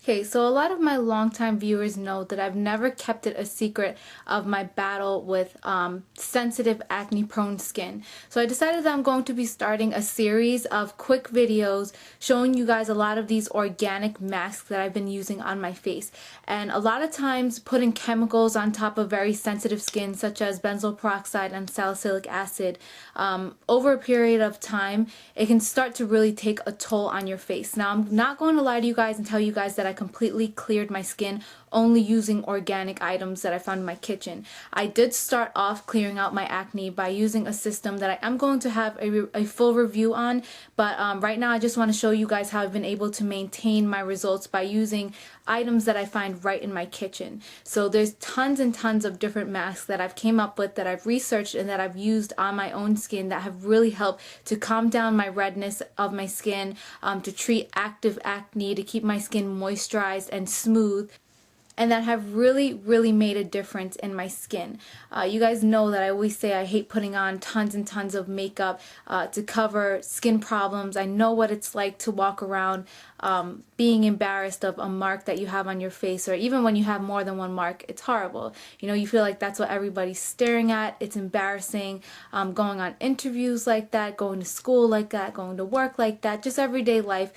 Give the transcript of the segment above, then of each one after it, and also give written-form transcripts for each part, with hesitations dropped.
Okay, so a lot of my longtime viewers know that I've never kept it a secret of my battle with sensitive acne-prone skin. So I decided that I'm going to be starting a series of quick videos showing you guys a lot of these organic masks that I've been using on my face. And a lot of times putting chemicals on top of very sensitive skin, such as benzoyl peroxide and salicylic acid, over a period of time, it can start to really take a toll on your face. Now, I'm not going to lie to you guys and tell you guys that I completely cleared my skin only using organic items that I found in my kitchen. I did start off clearing out my acne by using a system that I am going to have a full review on, but right now I just want to show you guys how I've been able to maintain my results by using items that I find right in my kitchen. So there's tons and tons of different masks that I've came up with, that I've researched, and that I've used on my own skin that have really helped to calm down my redness of my skin, to treat active acne, to keep my skin moisturized and smooth, and that have really made a difference in my skin. You guys know that I always say I hate putting on tons and tons of makeup to cover skin problems. I know what it's like to walk around being embarrassed of a mark that you have on your face, or even when you have more than one mark. It's horrible. You know, you feel like that's what everybody's staring at. It's embarrassing. Going on interviews like that, going to school like that, going to work like that, just everyday life.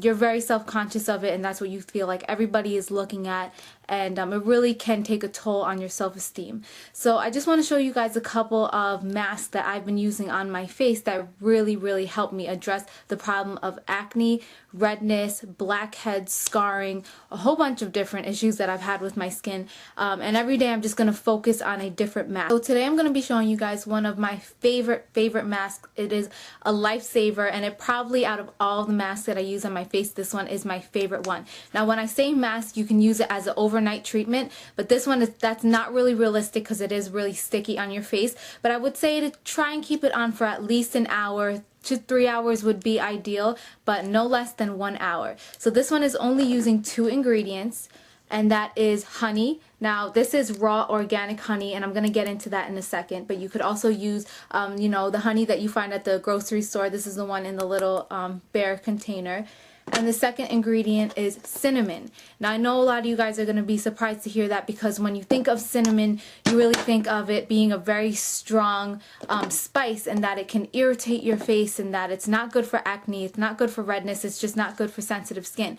You're very self-conscious of it, and that's what you feel like everybody is looking at. And it really can take a toll on your self-esteem. So I just want to show you guys a couple of masks that I've been using on my face that really help me address the problem of acne, redness, blackheads, scarring, a whole bunch of different issues that I've had with my skin. And every day I'm just going to focus on a different mask. So today I'm going to be showing you guys one of my favorite masks. It is a lifesaver, and it probably, out of all the masks that I use on my face, this one is my favorite one. Now, when I say mask, you can use it as an overnight treatment, but this one that's not really realistic because it is really sticky on your face. But I would say to try and keep it on for at least an hour to 3 hours would be ideal, but no less than 1 hour. So this one is only using 2 ingredients, and that is honey. Now, this is raw organic honey, and I'm going to get into that in a second, but you could also use, you know, the honey that you find at the grocery store. This is the one in the little bear container. And the second ingredient is cinnamon. Now, I know a lot of you guys are going to be surprised to hear that, because when you think of cinnamon, you really think of it being a very strong spice, and that it can irritate your face, and that it's not good for acne, it's not good for redness, it's just not good for sensitive skin.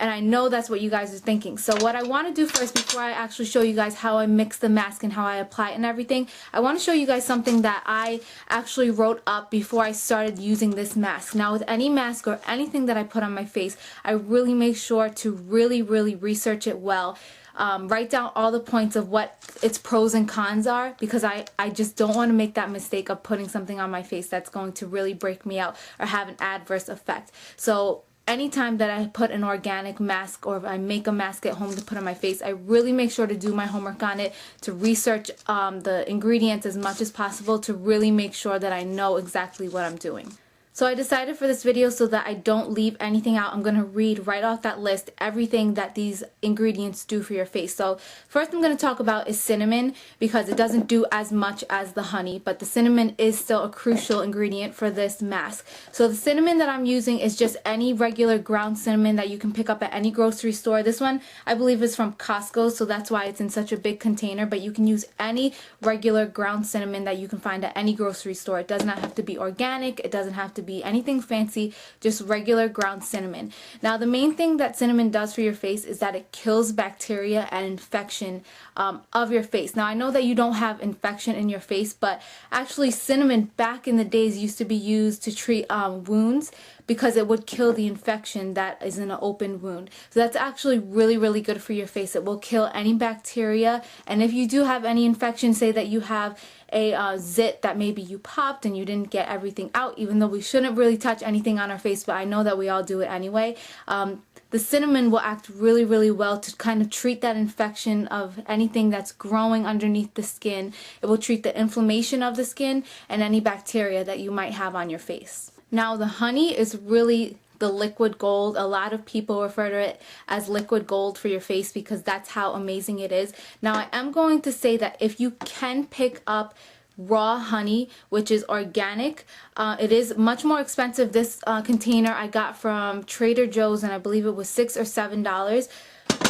And I know that's what you guys are thinking. So what I want to do first, before I actually show you guys how I mix the mask and how I apply it and everything, I want to show you guys something that I actually wrote up before I started using this mask. Now, with any mask or anything that I put on my face, I really make sure to really research it well. Write down all the points of what its pros and cons are, because I just don't want to make that mistake of putting something on my face that's going to really break me out or have an adverse effect. So anytime that I put an organic mask, or if I make a mask at home to put on my face, I really make sure to do my homework on it, to research the ingredients as much as possible, to really make sure that I know exactly what I'm doing. So I decided for this video, so that I don't leave anything out, I'm going to read right off that list everything that these ingredients do for your face. So first I'm going to talk about is cinnamon, because it doesn't do as much as the honey, but the cinnamon is still a crucial ingredient for this mask. So the cinnamon that I'm using is just any regular ground cinnamon that you can pick up at any grocery store. This one I believe is from Costco, so that's why it's in such a big container, but you can use any regular ground cinnamon that you can find at any grocery store. It does not have to be organic, it doesn't have to be anything fancy, just regular ground cinnamon. Now, the main thing that cinnamon does for your face is that it kills bacteria and infection of your face. Now, I know that you don't have infection in your face, but actually cinnamon back in the days used to be used to treat wounds, because it would kill the infection that is in an open wound. So that's actually really good for your face. It will kill any bacteria, and if you do have any infection, say that you have a zit that maybe you popped and you didn't get everything out, even though we shouldn't really touch anything on our face, but I know that we all do it anyway. The cinnamon will act really well to kind of treat that infection of anything that's growing underneath the skin. It will treat the inflammation of the skin and any bacteria that you might have on your face. Now, the honey is really the liquid gold. A lot of people refer to it as liquid gold for your face, because that's how amazing it is. Now, I am going to say that if you can pick up raw honey, which is organic. It is much more expensive. This container I got from Trader Joe's, and I believe it was $6 or $7.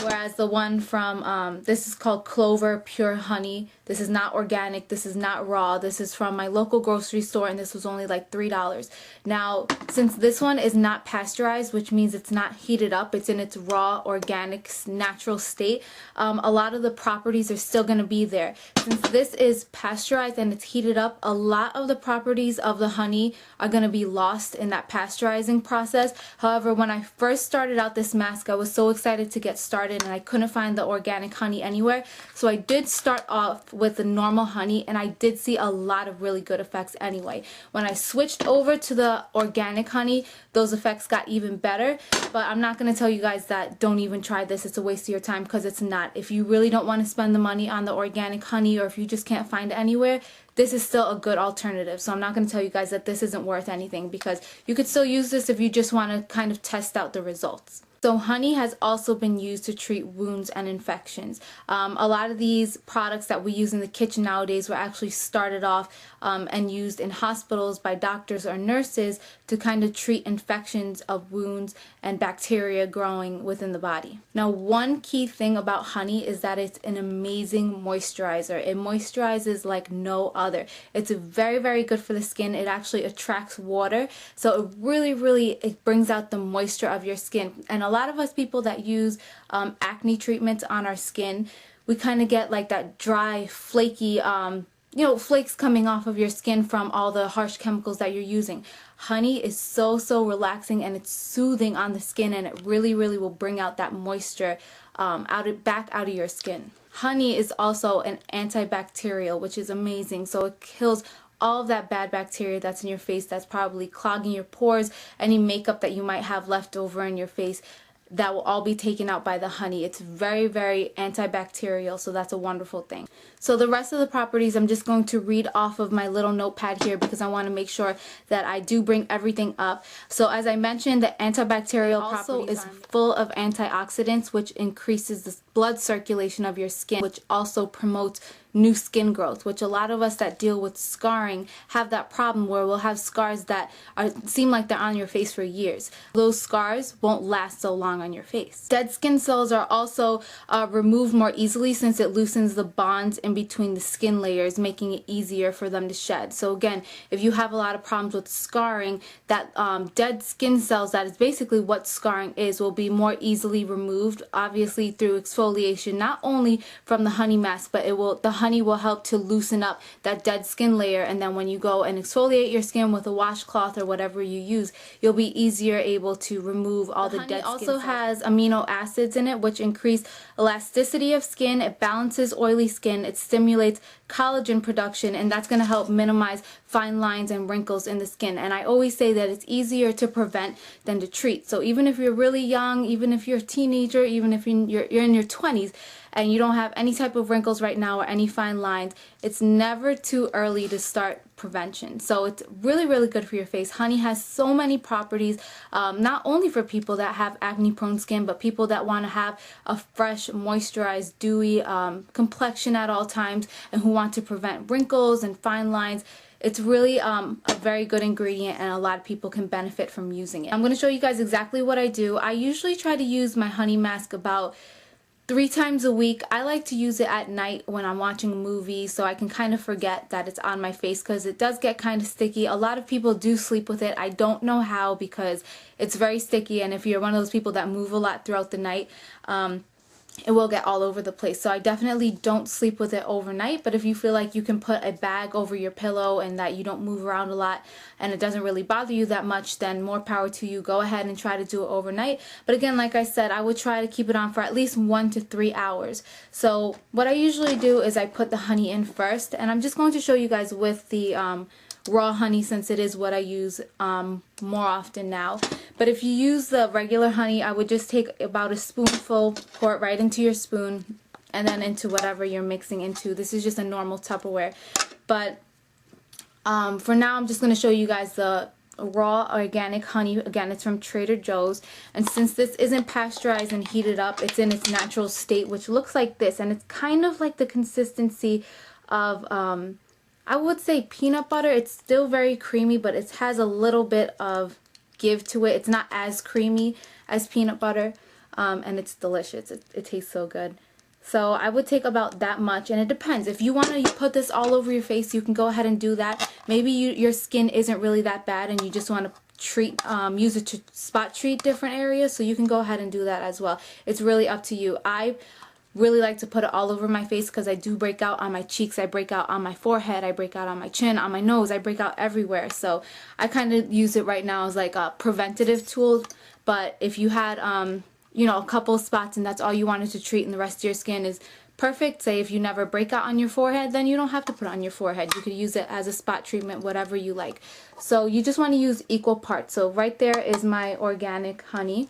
Whereas the one from, this is called Clover Pure Honey. This is not organic. This is not raw. This is from my local grocery store, and this was only like $3. Now, since this one is not pasteurized, which means it's not heated up, it's in its raw, organic, natural state, a lot of the properties are still going to be there. Since this is pasteurized and it's heated up, a lot of the properties of the honey are going to be lost in that pasteurizing process. However, when I first started out this mask, I was so excited to get started, and I couldn't find the organic honey anywhere. So I did start off with the normal honey, and I did see a lot of really good effects anyway. When I switched over to the organic honey, those effects got even better. But I'm not going to tell you guys that don't even try this. It's a waste of your time, because it's not. If you really don't want to spend the money on the organic honey, or if you just can't find it anywhere, this is still a good alternative. So I'm not going to tell you guys that this isn't worth anything, because you could still use this if you just want to kind of test out the results. So honey has also been used to treat wounds and infections. A lot of these products that we use in the kitchen nowadays were actually started off and used in hospitals by doctors or nurses to kind of treat infections of wounds and bacteria growing within the body. Now, one key thing about honey is that it's an amazing moisturizer. It moisturizes like no other. It's very, very good for the skin. It actually attracts water, so it really it brings out the moisture of your skin. And a lot of us people that use acne treatments on our skin, we kind of get like that dry, flaky, flakes coming off of your skin from all the harsh chemicals that you're using. Honey is so relaxing, and it's soothing on the skin, and it really will bring out that moisture back out of your skin. Honey is also an antibacterial, which is amazing. So it kills all of that bad bacteria that's in your face, that's probably clogging your pores, any makeup that you might have left over in your face. That will all be taken out by the honey. It's very antibacterial, so that's a wonderful thing. So the rest of the properties I'm just going to read off of my little notepad here, because I want to make sure that I do bring everything up. So as I mentioned, the antibacterial also is full of antioxidants, which increases the blood circulation of your skin, which also promotes new skin growth, which a lot of us that deal with scarring have that problem, where we'll have scars that seem like they're on your face for years. Those scars won't last so long on your face. Dead skin cells are also removed more easily, since it loosens the bonds in between the skin layers, making it easier for them to shed. So again, if you have a lot of problems with scarring, that dead skin cells, that is basically what scarring is, will be more easily removed, obviously through exfoliation, not only from the honey mask, but the honey will help to loosen up that dead skin layer, and then when you go and exfoliate your skin with a washcloth or whatever you use, you'll be easier able to remove all the dead skin cells. It also has amino acids in it, which increase elasticity of skin. It balances oily skin. It stimulates collagen production, and that's going to help minimize fine lines and wrinkles in the skin. And I always say that it's easier to prevent than to treat. So even if you're really young, even if you're a teenager, even if you're in your 20s, and you don't have any type of wrinkles right now or any fine lines, it's never too early to start prevention. So it's really good for your face. Honey has so many properties, not only for people that have acne prone skin, but people that want to have a fresh, moisturized, dewy complexion at all times, and who want to prevent wrinkles and fine lines. It's really a very good ingredient, and a lot of people can benefit from using it. I'm going to show you guys exactly what I do. I usually try to use my honey mask about 3 times a week. I like to use it at night when I'm watching a movie, so I can kind of forget that it's on my face, because it does get kind of sticky. A lot of people do sleep with it. I don't know how, because it's very sticky, and if you're one of those people that move a lot throughout the night, it will get all over the place. So I definitely don't sleep with it overnight, but if you feel like you can put a bag over your pillow and that you don't move around a lot and it doesn't really bother you that much, then more power to you. Go ahead and try to do it overnight. But again, like I said, I would try to keep it on for at least 1 to 3 hours. So what I usually do is I put the honey in first, and I'm just going to show you guys with the raw honey, since it is what I use more often now. But if you use the regular honey, I would just take about a spoonful, pour it right into your spoon, and then into whatever you're mixing into. This is just a normal Tupperware. But for now, I'm just going to show you guys the raw organic honey. Again, it's from Trader Joe's, and since this isn't pasteurized and heated up, it's in its natural state, which looks like this, and it's kind of like the consistency of I would say peanut butter. It's still very creamy, but it has a little bit of give to it. It's not as creamy as peanut butter, and it's delicious. It tastes so good. So I would take about that much, and it depends. If you want to put this all over your face, you can go ahead and do that. Maybe your skin isn't really that bad and you just want to use it to spot treat different areas, so you can go ahead and do that as well. It's really up to you. I really like to put it all over my face because I do break out on my cheeks, I break out on my forehead, I break out on my chin, on my nose, I break out everywhere. So I kind of use it right now as like a preventative tool. But if you had you know, a couple spots and that's all you wanted to treat and the rest of your skin is perfect, say if you never break out on your forehead, then you don't have to put it on your forehead. You could use it as a spot treatment, whatever you like. So you just want to use equal parts. So right there is my organic honey,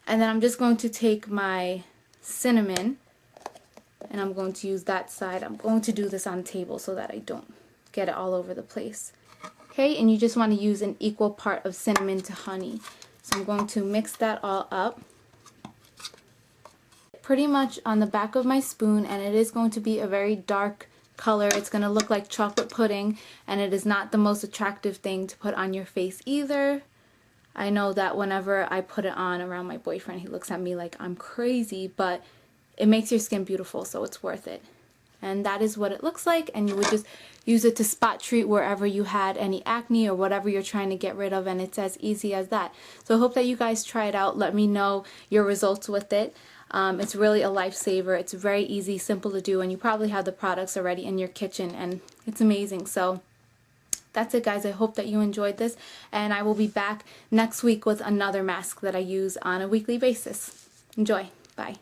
and then I'm just going to take my cinnamon and I'm going to use that side. I'm going to do this on the table so that I don't get it all over the place. Okay, and you just want to use an equal part of cinnamon to honey. So I'm going to mix that all up pretty much on the back of my spoon, and it is going to be a very dark color. It's going to look like chocolate pudding, and it is not the most attractive thing to put on your face either. I know that whenever I put it on around my boyfriend, he looks at me like I'm crazy, but it makes your skin beautiful, so it's worth it. And that is what it looks like, and you would just use it to spot treat wherever you had any acne or whatever you're trying to get rid of, and it's as easy as that. So I hope that you guys try it out. Let me know your results with it. It's really a lifesaver. It's very easy, simple to do, and you probably have the products already in your kitchen, and it's amazing. So that's it, guys. I hope that you enjoyed this, and I will be back next week with another mask that I use on a weekly basis. Enjoy. Bye.